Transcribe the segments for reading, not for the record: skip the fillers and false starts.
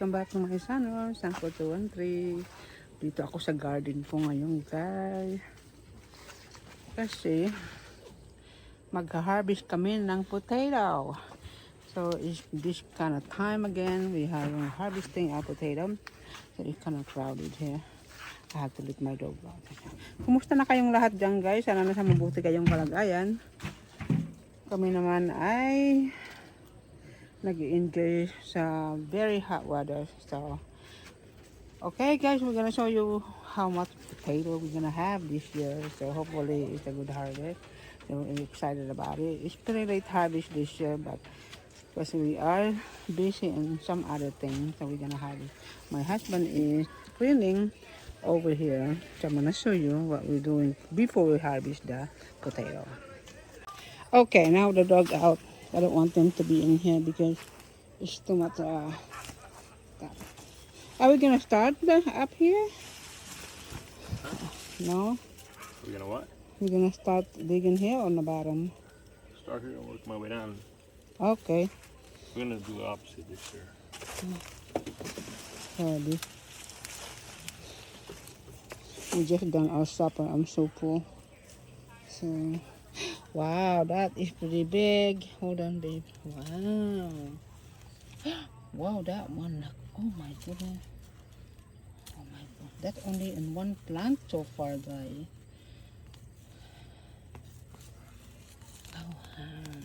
welcome back to my channel, Sanko 213. Dito ako sa garden ko ngayon guys. Kasi mag-harvest kami ng potato. So it's this kind of time again. We are harvesting our potato. So it's kind of crowded here. I have to let my dog out. Kumusta na kayong lahat dyan guys? Sana nasa mabuti kayong kalagayan. Kami naman ay nag-enjoy sa very hot weather. So, okay guys, we're gonna show you how much potato we're gonna have this year. So hopefully it's a good harvest. So I'm excited about it. It's pretty late harvest this year, but because we are busy in some other things, so we're gonna harvest. My husband is cleaning over here. So I'm gonna show you what we're doing before we harvest the potato. Okay, now the dog out. I don't want them to be in here because it's too much. Are we gonna start up here? No. We're gonna what? We're gonna start digging here on the bottom. Start here and work my way down. Okay. We're gonna do the opposite this year. Alrighty. We just done our supper. I'm so full. So, wow, that is pretty big. Hold on, babe. Wow. Wow, that one. Oh my goodness. Oh my god. That's only in one plant so far, guys. Oh, wow.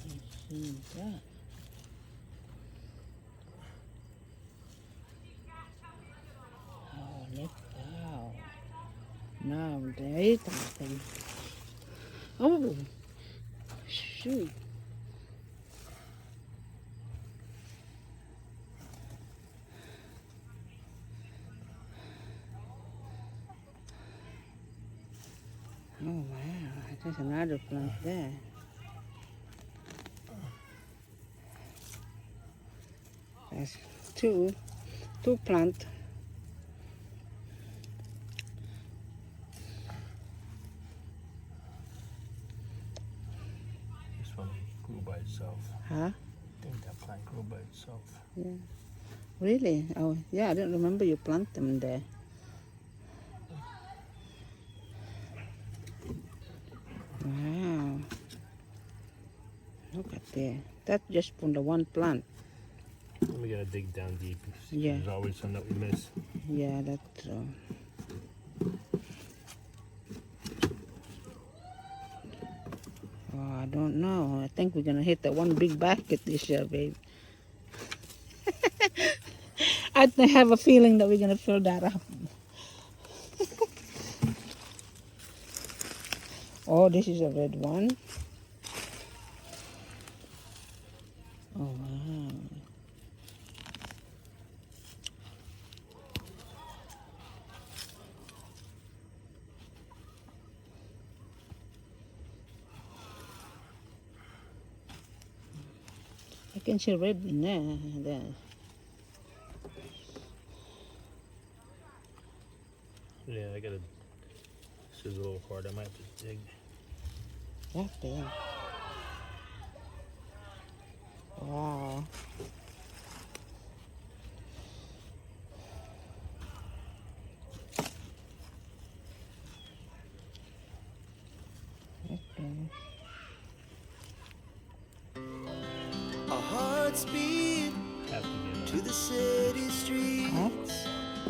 You see that? Oh, look out. Now, there is something. Oh, shoot. Oh wow, there's another plant there. There's two plants. This one grew by itself. Huh? I think that plant grew by itself. Yeah. Really? Oh yeah, I didn't remember you plant them there. Wow. Look at there. That's just from the one plant. And we gotta dig down deep. Yeah. There's always some that we miss. Yeah, that's true. Oh, I don't know. I think we're gonna hit that one big basket this year, babe. I have a feeling that we're gonna fill that up. Oh, this is a red one. Oh, wow. I can see red in there. Yeah, I gotta. This is a little hard. I might have to dig. That's big. Wow. That's big. Our hearts beat Have to get to the city streets. Huh?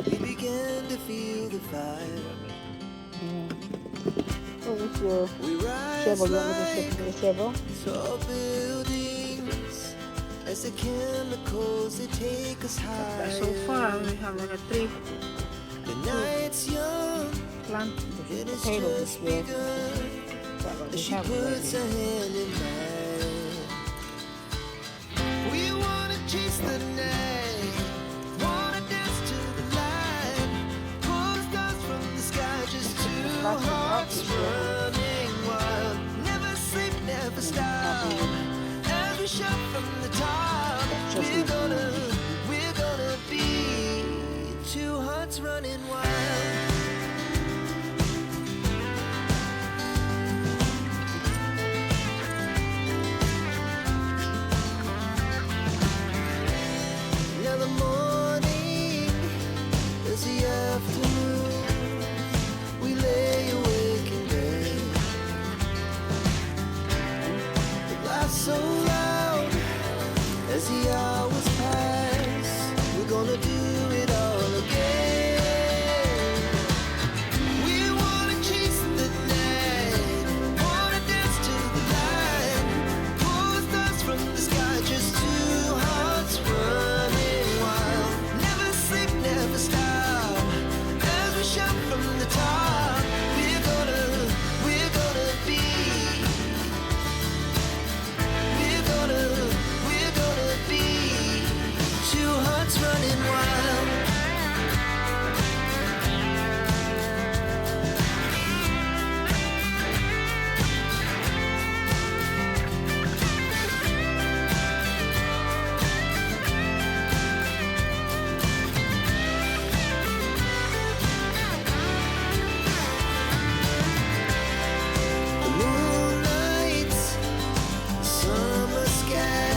We began to feel the fire. Yeah. Oh, it's your We rise shovel. You want me to like slip the shovel? tall buildings as the chemicals they take us higher. So far, we have like a 3 The night's young plant and it's potato this just year. begun. That's what we As she have puts her already. hand in mine. We wanna chase the night, wanna dance to the light, pull stars from the sky, just two Lots of hearts options here. running wild. Never sleep, never stop. As we shout from the top, That's just we're gonna be two hearts running wild. gonna do it all again. We wanna chase the night, wanna dance to the light, pull the stars from the sky, just two hearts running wild. Never sleep, never stop, as we shout from the top. We're gonna be. We're gonna be two hearts running wild. The moonlight, summer sky,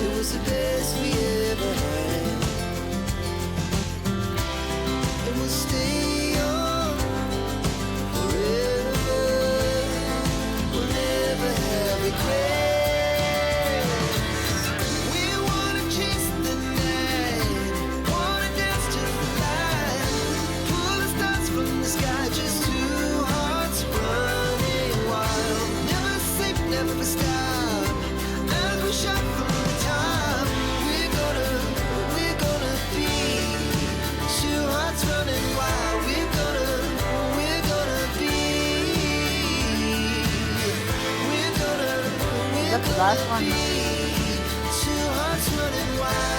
it was the best we ever had. And we'll stay on forever. We'll never have regrets. We wanna chase the night, wanna dance to the light, pull the stars from the sky, just two hearts running wild. Never sleep, never stop, as we shout from the top. We're gonna be two hearts running wild. We're gonna be. That's the last one. Two hearts running wild.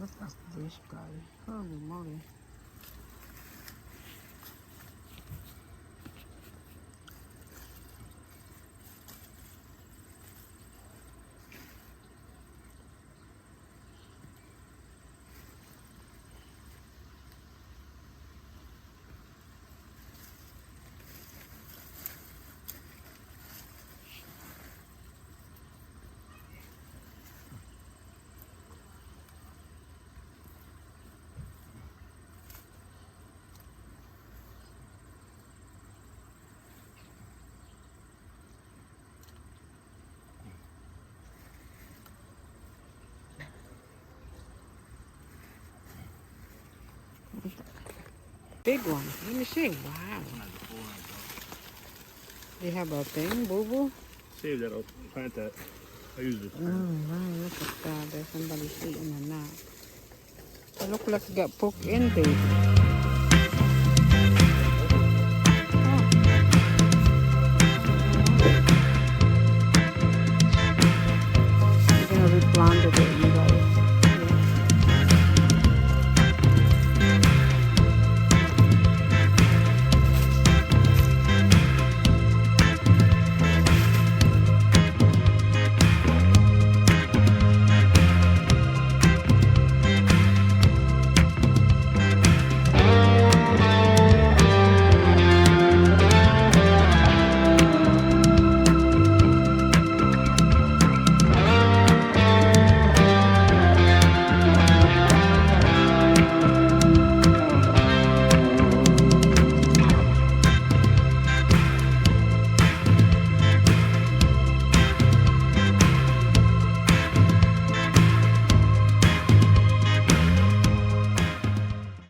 Look at this guy. Holy moly. Big one. Let me see. Wow. They have a thing, boo boo. Save that. I'll plant that. I use it. Oh, wow. Look at that. There's somebody eating a nut. It looks like it got poked in, baby. You're gonna replant it.